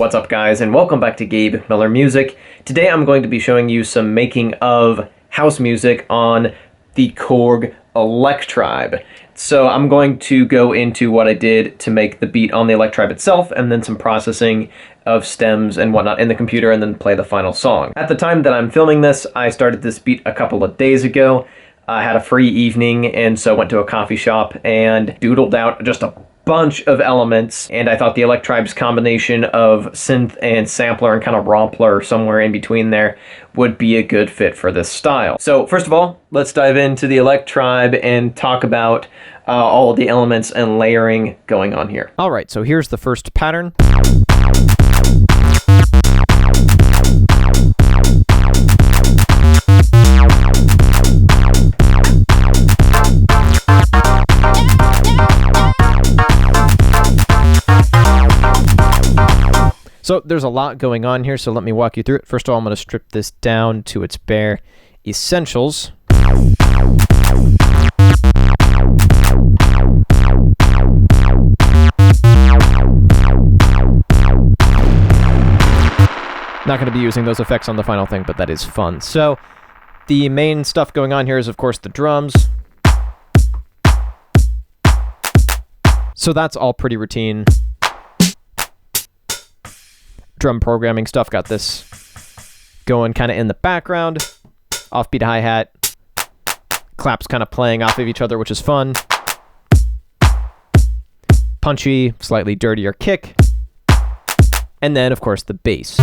What's up guys, and welcome back to Gabe Miller Music. Today I'm going to be showing you some making of house music on the Korg Electribe. So I'm going to go into what I did to make the beat on the Electribe itself, and then some processing of stems and whatnot in the computer, and then play the final song. At the time that I'm filming this, I started this beat a couple of days ago. I had a free evening, and so went to a coffee shop and doodled out just a bunch of elements, and I thought the Electribe's combination of synth and sampler and kind of rompler somewhere in between there would be a good fit for this style. So first of all, let's dive into the Electribe and talk about all of the elements and layering going on here. All right, so here's the first pattern. So there's a lot going on here, so let me walk you through it. First of all, I'm going to strip this down to its bare essentials. Not going to be using those effects on the final thing, but that is fun. So the main stuff going on here is, of course, the drums. So that's all pretty routine. Drum programming stuff, got this going kind of in the background. Offbeat hi-hat. Claps kind of playing off of each other, which is fun. Punchy, slightly dirtier kick. And then, of course, the bass.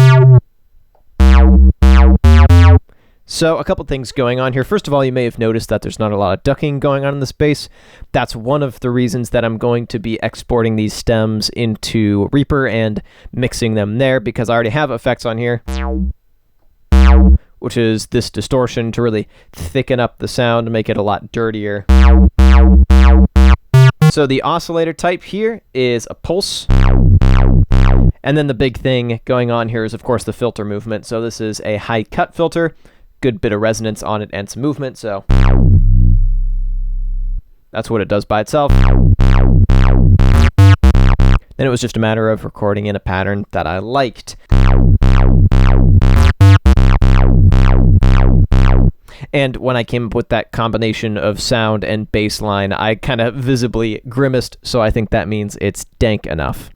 So a couple things going on here. First of all, you may have noticed that there's not a lot of ducking going on in this bass. That's one of the reasons that I'm going to be exporting these stems into Reaper and mixing them there, because I already have effects on here, which is this distortion to really thicken up the sound and make it a lot dirtier. So the oscillator type here is a pulse. And then the big thing going on here is, of course, the filter movement. So this is a high cut filter. Good bit of resonance on it and some movement, so that's what it does by itself. Then it was just a matter of recording in a pattern that I liked. And when I came up with that combination of sound and bass line, I kind of visibly grimaced, so I think that means it's dank enough.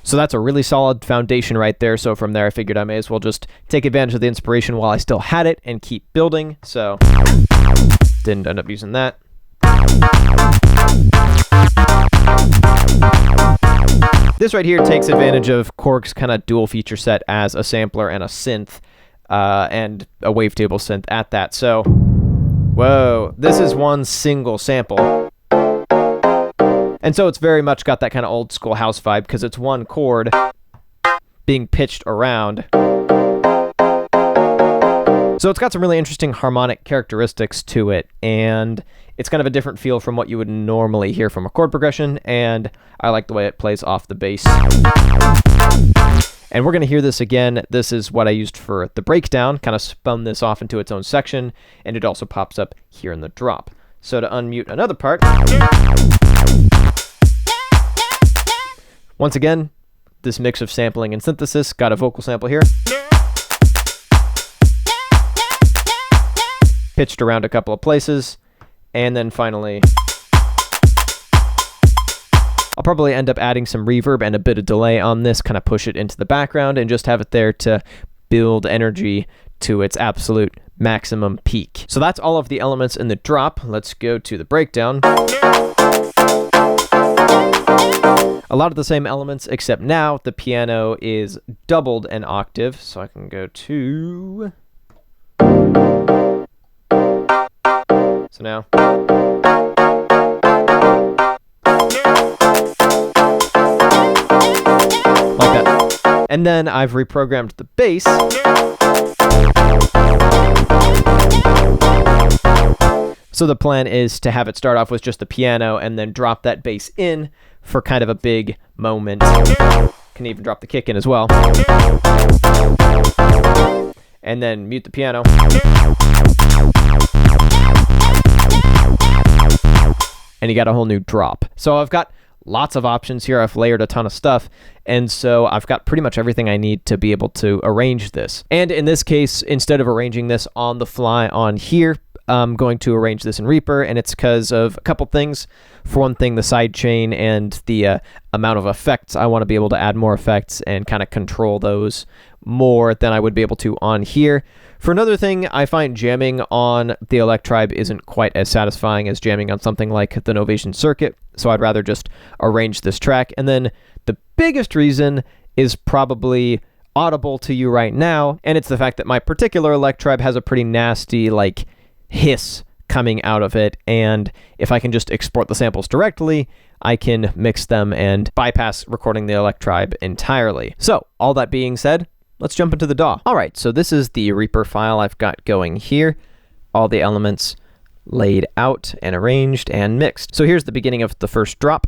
So that's a really solid foundation right there. So from there, I figured I may as well just take advantage of the inspiration while I still had it and keep building. So didn't end up using that. This right here takes advantage of Korg's kind of dual feature set as a sampler and a synth, and a wavetable synth at that. So, whoa, this is one single sample. And so it's very much got that kind of old school house vibe, because it's one chord being pitched around. So it's got some really interesting harmonic characteristics to it, and it's kind of a different feel from what you would normally hear from a chord progression, and I like the way it plays off the bass. And we're going to hear this again. This is what I used for the breakdown, kind of spun this off into its own section, and it also pops up here in the drop. So to unmute another part, once again, this mix of sampling and synthesis, got a vocal sample here. Pitched around a couple of places, and then finally, I'll probably end up adding some reverb and a bit of delay on this, kind of push it into the background and just have it there to build energy to its absolute maximum peak. So that's all of the elements in the drop. Let's go to the breakdown. A lot of the same elements, except now the piano is doubled an octave, so I can go to... So now... Like that. And then I've reprogrammed the bass. So the plan is to have it start off with just the piano and then drop that bass in for kind of a big moment. Can even drop the kick in as well. And then mute the piano. and you got a whole new drop. So I've got lots of options here. I've layered a ton of stuff, and so I've got pretty much everything I need to be able to arrange this. And in this case, instead of arranging this on the fly on here, I'm going to arrange this in Reaper, and it's because of a couple things. For one thing, the sidechain and the amount of effects. I want to be able to add more effects and kind of control those more than I would be able to on here. For another thing, I find jamming on the Electribe isn't quite as satisfying as jamming on something like the Novation Circuit, so I'd rather just arrange this track. And then the biggest reason is probably audible to you right now, and it's the fact that my particular Electribe has a pretty nasty, like, hiss coming out of it, and if I can just export the samples directly, I can mix them and bypass recording the Electribe entirely. So, all that being said, let's jump into the DAW. Alright, so this is the Reaper file I've got going here. All the elements laid out and arranged and mixed. So here's the beginning of the first drop.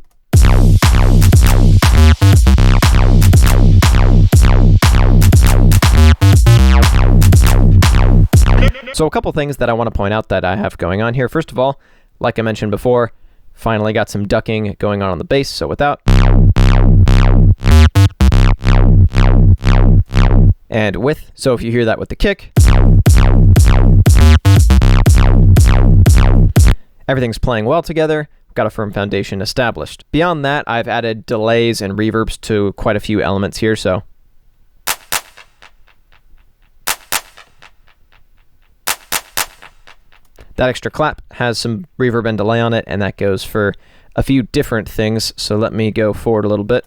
So a couple things that I want to point out that I have going on here. First of all, like I mentioned before, finally got some ducking going on the bass, so without. And with, so if you hear that with the kick, everything's playing well together. Got a firm foundation established. Beyond that, I've added delays and reverbs to quite a few elements here, so. That extra clap has some reverb and delay on it, and that goes for a few different things, so let me go forward a little bit.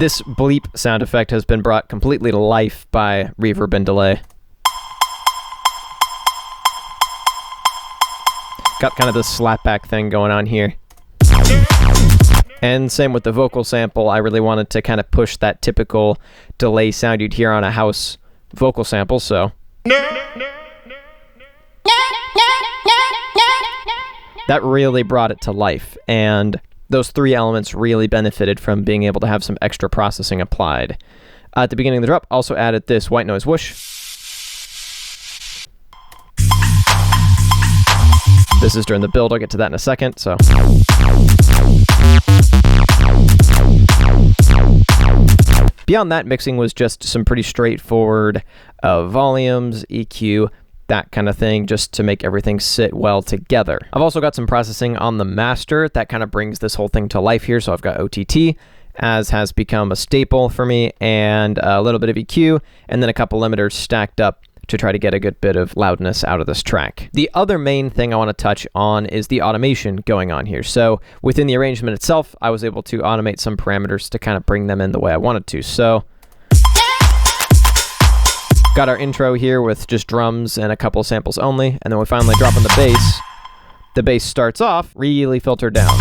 This bleep sound effect has been brought completely to life by reverb and delay. Got kind of this slapback thing going on here. And same with the vocal sample, I really wanted to kind of push that typical delay sound you'd hear on a house vocal sample, so. That really brought it to life, and those three elements really benefited from being able to have some extra processing applied. At the beginning of the drop, also added this white noise whoosh. This is during the build, I'll get to that in a second, so. Beyond that, mixing was just some pretty straightforward volumes, EQ, that kind of thing, just to make everything sit well together. I've also got some processing on the master that kind of brings this whole thing to life here, so I've got OTT, as has become a staple for me, and a little bit of EQ, and then a couple limiters stacked up to try to get a good bit of loudness out of this track. The other main thing I want to touch on is the automation going on here. So within the arrangement itself, I was able to automate some parameters to kind of bring them in the way I wanted to. So got our intro here with just drums and a couple samples only, and then we finally drop in the bass. The bass starts off really filtered down.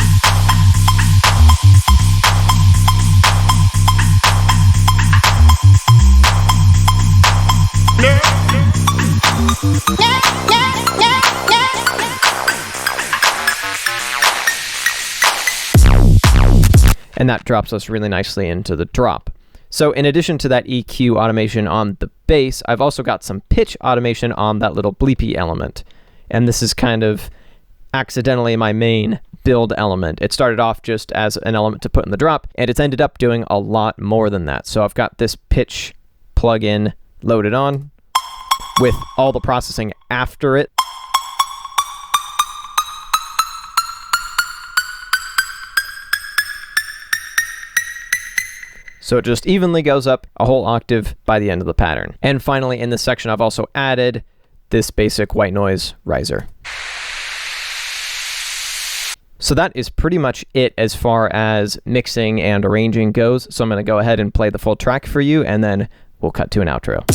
And that drops us really nicely into the drop. So in addition to that EQ automation on the bass, I've also got some pitch automation on that little bleepy element. And this is kind of accidentally my main build element. It started off just as an element to put in the drop, and it's ended up doing a lot more than that. So I've got this pitch plugin loaded on with all the processing after it. So it just evenly goes up a whole octave by the end of the pattern. And finally, in this section, I've also added this basic white noise riser. So that is pretty much it as far as mixing and arranging goes. So I'm going to go ahead and play the full track for you, and then we'll cut to an outro.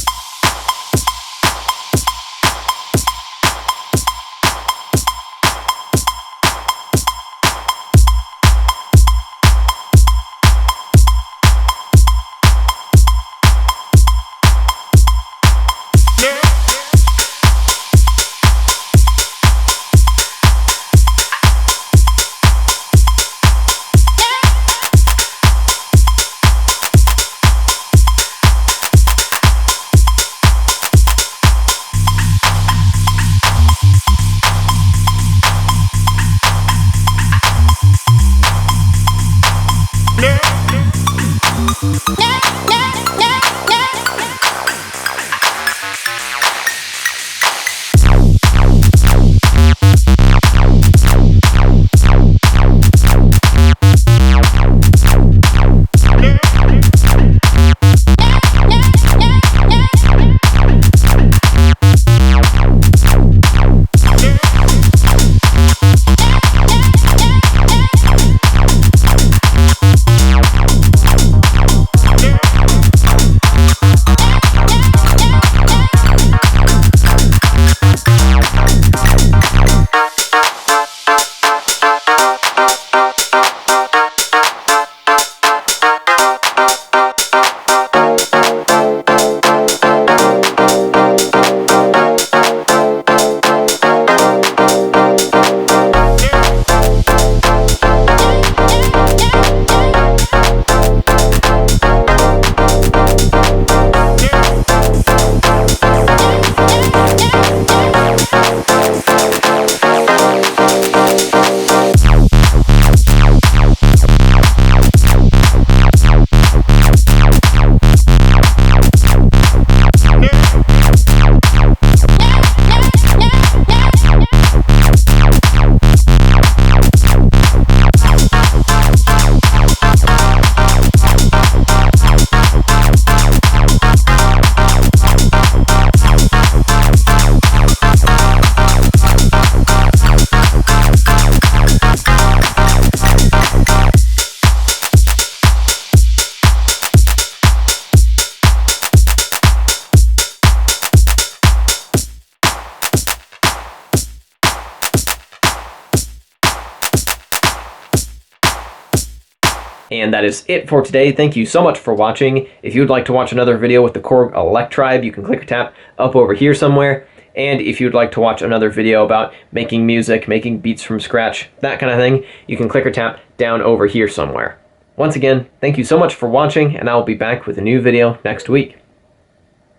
And that is it for today. Thank you so much for watching. If you'd like to watch another video with the Korg Electribe, you can click or tap up over here somewhere. And if you'd like to watch another video about making music, making beats from scratch, that kind of thing, you can click or tap down over here somewhere. Once again, thank you so much for watching, and I'll be back with a new video next week.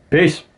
Peace!